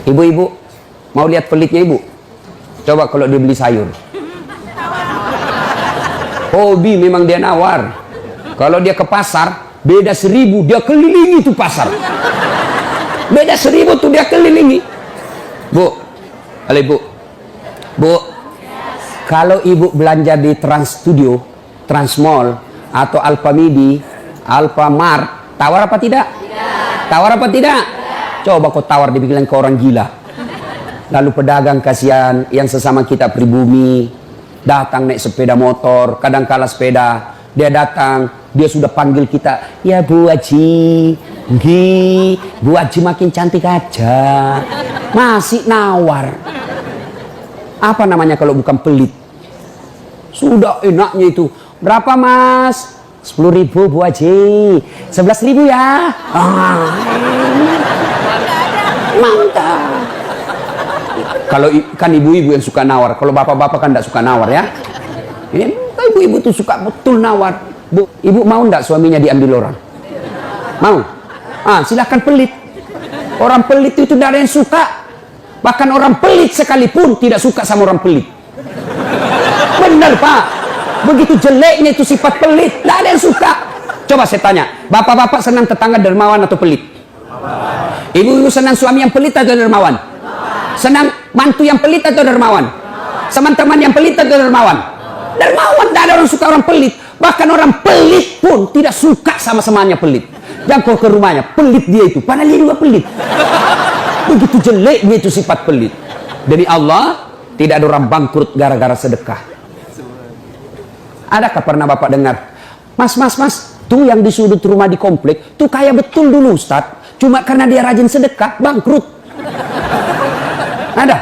Ibu-ibu, mau lihat pelitnya ibu? Coba kalau dia beli sayur. Hobi memang dia nawar. Kalau dia ke pasar, beda 1000, dia kelilingi tuh pasar. Beda 1000 tuh dia kelilingi. Bu, halo ibu. Bu, kalau ibu belanja di Trans Studio, Trans Mall, atau Alfamidi, Alfamart, tawar apa tidak? Tawar apa tidak? Coba kau tawar, dibilang ke orang gila. Lalu pedagang kasihan, yang sesama kita pribumi, datang naik sepeda motor, kadang kala sepeda, dia datang, dia sudah panggil kita, ya Bu Haji, Bu Haji makin cantik aja, masih nawar. Apa namanya kalau bukan pelit? Sudah enaknya itu, berapa mas? 10.000 Bu Haji, 11.000 ya. Mantap. Kalau kan ibu-ibu yang suka nawar, kalau bapak-bapak kan tidak suka nawar ya. Ini ibu-ibu tuh suka betul nawar. Bu, ibu mau ndak suaminya diambil orang? Mau? Silahkan pelit. Orang pelit itu tidak ada yang suka. Bahkan orang pelit sekalipun tidak suka sama orang pelit. Benar Pak. Begitu jeleknya itu sifat pelit, tidak ada yang suka. Coba saya tanya, bapak-bapak senang tetangga dermawan atau pelit? Ibu-ibu senang suami yang pelit atau dermawan? Senang mantu yang pelit atau dermawan? Teman-teman yang pelit atau dermawan? Dermawan, tidak ada orang suka orang pelit. Bahkan orang pelit pun tidak suka sama semuanya pelit. Jangan kau ke rumahnya, pelit dia itu, padahal dia juga pelit. Begitu jeleknya itu sifat pelit. Demi Allah, tidak ada orang bangkrut gara-gara sedekah. Adakah pernah bapak dengar, mas, tuh yang di sudut rumah di komplek, tuh kaya betul dulu Ustadz, cuma karena dia rajin sedekah, bangkrut. Ada?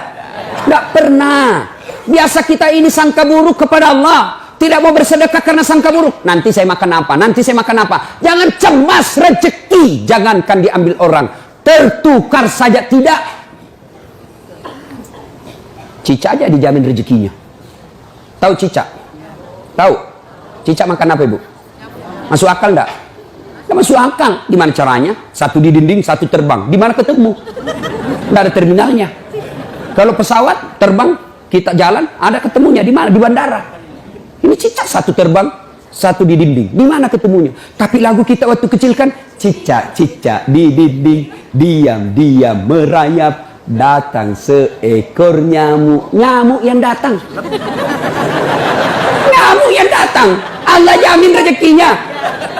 Tidak pernah. Biasa kita ini sangka buruk kepada Allah. Tidak mau bersedekah karena sangka buruk. Nanti saya makan apa? Nanti saya makan apa? Jangan cemas rezeki. Jangankan diambil orang. Tertukar saja tidak. Cica aja dijamin rezekinya. Tahu Cica? Tahu? Cica makan apa ibu? Masuk akal enggak? Enggak masuk akal. Gimana caranya? Satu di dinding, satu terbang. Di mana ketemu? Enggak ada terminalnya. Kalau pesawat terbang, kita jalan, ada ketemunya di mana? Di bandara. Ini Cica satu terbang, satu di dinding. Di mana ketemunya? Tapi lagu kita waktu kecil kan, Cica di dinding, diam merayap, datang seekor nyamuk. Nyamuk yang datang. Nyamuk yang datang. Allah jamin rezekinya.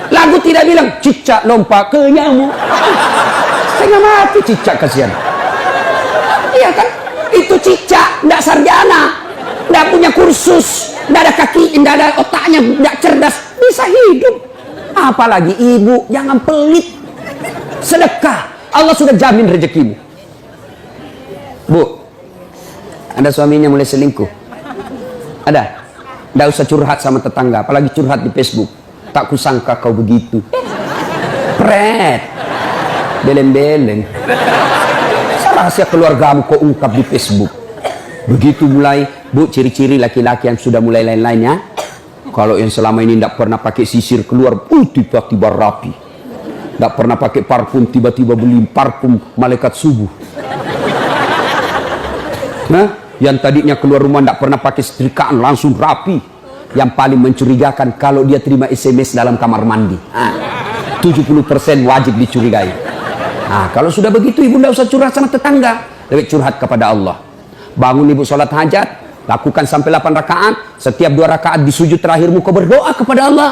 Lagu tidak bilang Cica lompat ke nyamuk. Setengah mati Cica, kasihan. Iya kan? Itu Cica, tidak sarjana, tidak punya kursus, tidak ada kaki, tidak ada otaknya, tidak cerdas, bisa hidup. Apalagi ibu, jangan pelit. Sedekah, Allah sudah jamin rezekimu. Bu, ada suaminya mulai selingkuh? Ada? Tidak usah curhat sama tetangga, apalagi curhat di Facebook. Tak kusangka kau begitu. Pret, beleng-beleng. Rahasia keluargamu kau ungkap di Facebook. Begitu mulai, bu, ciri-ciri laki-laki yang sudah mulai lain-lainnya. Kalau yang selama ini tidak pernah pakai sisir keluar, tiba-tiba rapi. Tidak pernah pakai parfum, tiba-tiba beli parfum malaikat subuh. Nah, yang tadinya keluar rumah tidak pernah pakai setrikaan, langsung rapi. Yang paling mencurigakan kalau dia terima SMS dalam kamar mandi. 70% wajib dicurigai. Nah, kalau sudah begitu ibu tidak usah curhat sama tetangga, lebih curhat kepada Allah. Bangun ibu sholat hajat, lakukan sampai 8 rakaat. Setiap 2 rakaat di sujud terakhirmu kau berdoa kepada Allah.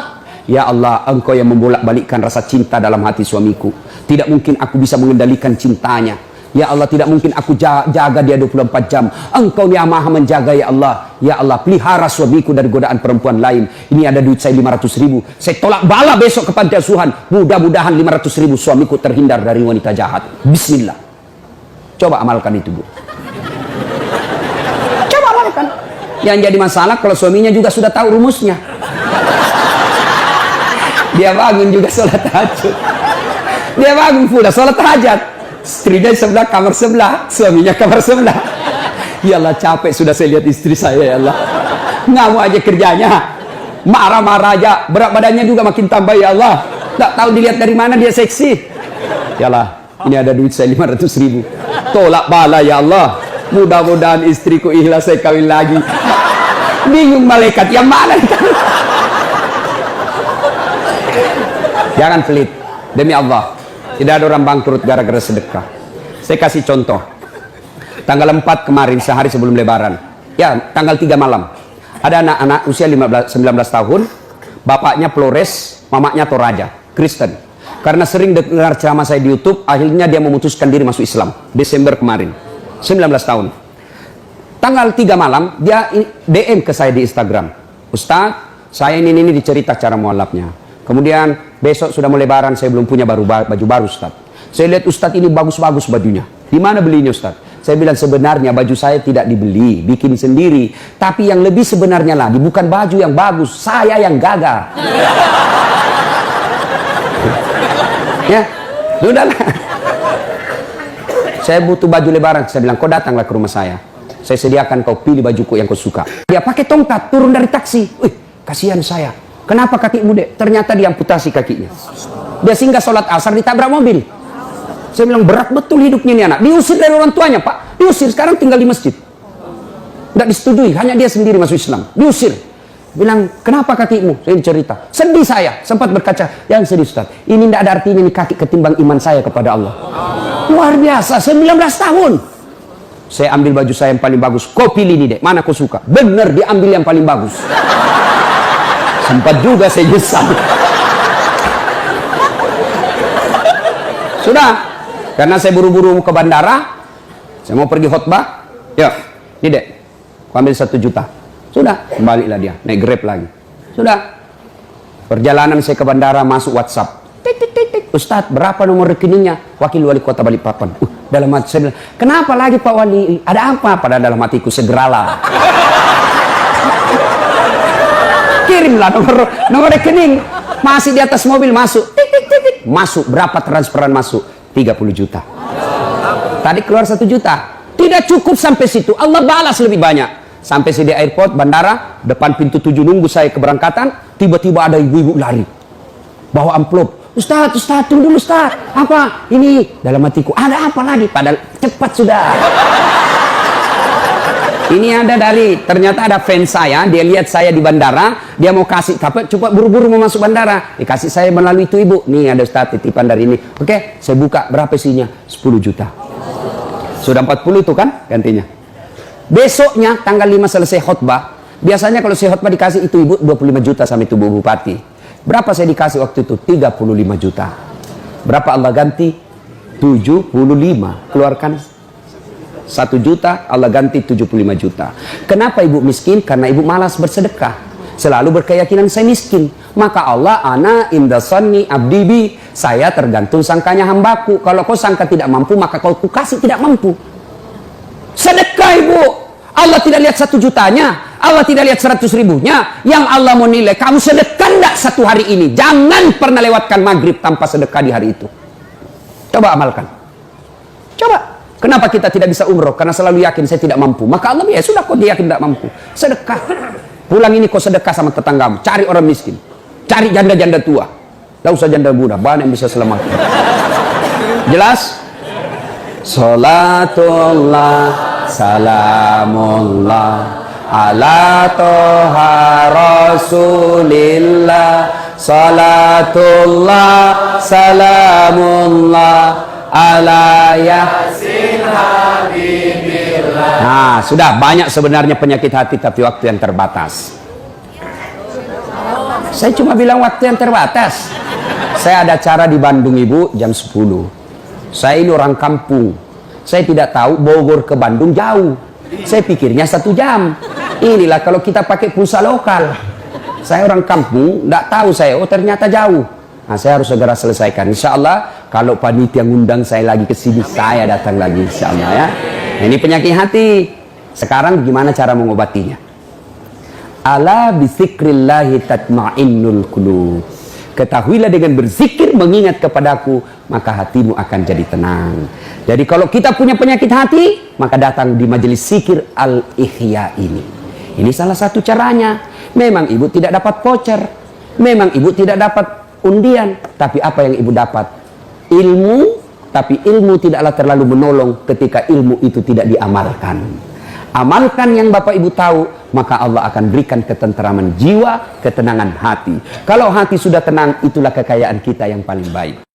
Ya Allah, engkau yang membolak-balikkan rasa cinta dalam hati suamiku. Tidak mungkin aku bisa mengendalikan cintanya. Ya Allah, tidak mungkin aku jaga dia 24 jam. Engkau yang maha menjaga ya Allah. Ya Allah, pelihara suamiku dari godaan perempuan lain. Ini ada duit saya 500.000. Saya tolak bala besok ke panti asuhan. Mudah-mudahan 500.000 suamiku terhindar dari wanita jahat. Bismillah. Coba amalkan itu, Bu. Coba amalkan. Yang jadi masalah kalau suaminya juga sudah tahu rumusnya. Dia bangun juga sholat tahajud. Dia bangun pula sholat hajat. Istrinya sebelah, kamar sebelah, suaminya kamar sebelah. Ya Allah, capek sudah saya lihat istri saya, ya Allah. Ngamuk aja kerjanya, marah-marah aja, berat badannya juga makin tambah, ya Allah. Tak tahu dilihat dari mana dia seksi. Ya Allah, ini ada duit saya 500.000. tolak bala ya Allah. Mudah-mudahan istriku ikhlas saya kawin lagi. Bingung malaikat yang mana? Jangan pelit, demi Allah. Tidak ada orang bangkrut gara-gara sedekah. Saya kasih contoh. Tanggal 4 kemarin, sehari sebelum lebaran, ya tanggal 3 malam, ada anak-anak usia 19 tahun, bapaknya Flores, mamanya Toraja, Kristen. Karena sering dengar ceramah saya di YouTube, akhirnya dia memutuskan diri masuk Islam. Desember kemarin, 19 tahun. Tanggal 3 malam, dia DM ke saya di Instagram. Ustaz, saya ini dicerita cara mualafnya. Kemudian besok sudah mau lebaran, saya belum punya baju baru Ustaz. Saya lihat Ustaz ini bagus-bagus bajunya. Di mana belinya Ustaz? Saya bilang sebenarnya baju saya tidak dibeli, bikin sendiri. Tapi yang lebih sebenarnya lagi, bukan baju yang bagus, saya yang gagal. Ya, sudahlah. Saya butuh baju lebaran. Saya bilang, kau datanglah ke rumah saya. Saya sediakan kau pilih bajuku yang kau suka. Dia pakai tongkat, turun dari taksi. Wih, kasihan saya. Kenapa kakimu, Dek? Ternyata diamputasi kakinya. Dia singgah sholat asar, ditabrak mobil. Saya bilang, berat betul hidupnya ini anak. Diusir dari orang tuanya, Pak. Diusir, sekarang tinggal di masjid. Tidak disetujui, hanya dia sendiri masuk Islam. Diusir. Bilang, kenapa kakimu? Saya cerita. Sedih saya, sempat berkaca. Jangan sedih, Ustaz. Ini tidak ada artinya ini kaki ketimbang iman saya kepada Allah. Luar biasa, 19 tahun. Saya ambil baju saya yang paling bagus. Kau pilih ini, Dek. Mana kau suka? Benar, diambil yang paling bagus. Sempat juga saya nyesal. Sudah. Karena saya buru-buru ke bandara, saya mau pergi khutbah. Ya, ini Dek, aku ambil 1 juta. Sudah, kembalilah dia, naik Grab lagi. Sudah. Perjalanan saya ke bandara, masuk WhatsApp. Tik, tik, tik, tik. Ustadz, berapa nomor rekeningnya? Wakil Wali Kota Balikpapan. Dalam hati saya bilang, kenapa lagi Pak Wali? Ada apa? Padahal dalam hatiku, segeralah. Kirimlah nomor rekening. Masih di atas mobil, masuk. Tik, tik, tik, tik. Masuk, berapa transferan masuk? 30 juta. Tadi keluar 1 juta. Tidak cukup sampai situ. Allah balas lebih banyak. Sampai saya di airport, bandara, depan pintu 7 nunggu saya keberangkatan. Tiba-tiba ada ibu-ibu lari. Bawa amplop. Ustaz, tunggu dulu Ustaz. Apa? Ini dalam hatiku. Ada apa lagi? Padahal cepat sudah. Ini ada ternyata ada fans saya, dia lihat saya di bandara, dia mau kasih, cepat buru-buru mau masuk bandara, dikasih saya melalui itu ibu, nih ada Ustaz titipan dari ini. Oke, saya buka, berapa isinya? 10 juta. Sudah 40 itu kan gantinya. Besoknya tanggal 5 selesai khutbah, biasanya kalau saya khutbah dikasih itu ibu 25 juta sama itu Bu Bupati. Berapa saya dikasih waktu itu? 35 juta. Berapa Allah ganti? 75. Keluarkan 1 juta, Allah ganti 75 juta. Kenapa ibu miskin? Karena ibu malas bersedekah. Selalu berkeyakinan saya miskin. Maka Allah, ana inda sanni abdi bi. Saya tergantung sangkanya hambaku. Kalau kau sangka tidak mampu, maka kau kasih tidak mampu. Sedekah ibu. Allah tidak lihat 1 jutanya. Allah tidak lihat 100 ribunya. Yang Allah mau nilai, kamu sedekah enggak 1 hari ini. Jangan pernah lewatkan maghrib tanpa sedekah di hari itu. Coba amalkan. Coba. Kenapa kita tidak bisa umroh? Karena selalu yakin saya tidak mampu. Maka Allah, ya sudah kok dia yakin tidak mampu. Sedekah. Pulang ini kau sedekah sama tetanggamu. Cari orang miskin. Cari janda-janda tua. Tidak usah janda muda. Banyak yang bisa selamatkan. Jelas? Salatullah, salamullah, ala toha rasulillah. Salatullah, salamullah, ala yasin habibillah. Nah, sudah banyak sebenarnya penyakit hati, tapi waktu yang terbatas. Saya cuma bilang waktu yang terbatas. Saya ada acara di Bandung ibu jam 10. Saya ini orang kampung. Saya tidak tahu Bogor ke Bandung jauh. Saya pikirnya 1 jam. Inilah kalau kita pakai pulsa lokal. Saya orang kampung, tidak tahu saya. Oh ternyata jauh. Nah, saya harus segera selesaikan. Insya Allah, kalau panitia ngundang saya lagi ke sini, saya datang lagi. Insya Allah ya. Nah, ini penyakit hati. Sekarang gimana cara mengobatinya? Ala bizikrillahi tatma'innul qulub. Ketahuilah dengan berzikir mengingat kepadaku, maka hatimu akan jadi tenang. Jadi kalau kita punya penyakit hati, maka datang di majelis zikir Al-Ihya ini. Ini salah satu caranya. Memang ibu tidak dapat voucher. Memang ibu tidak dapat undian, tapi apa yang ibu dapat? Ilmu tapi ilmu tidaklah terlalu menolong ketika ilmu itu tidak diamalkan. Amalkan yang Bapak Ibu tahu, maka Allah akan berikan ketenteraman jiwa, ketenangan hati. Kalau hati sudah tenang, itulah kekayaan kita yang paling baik.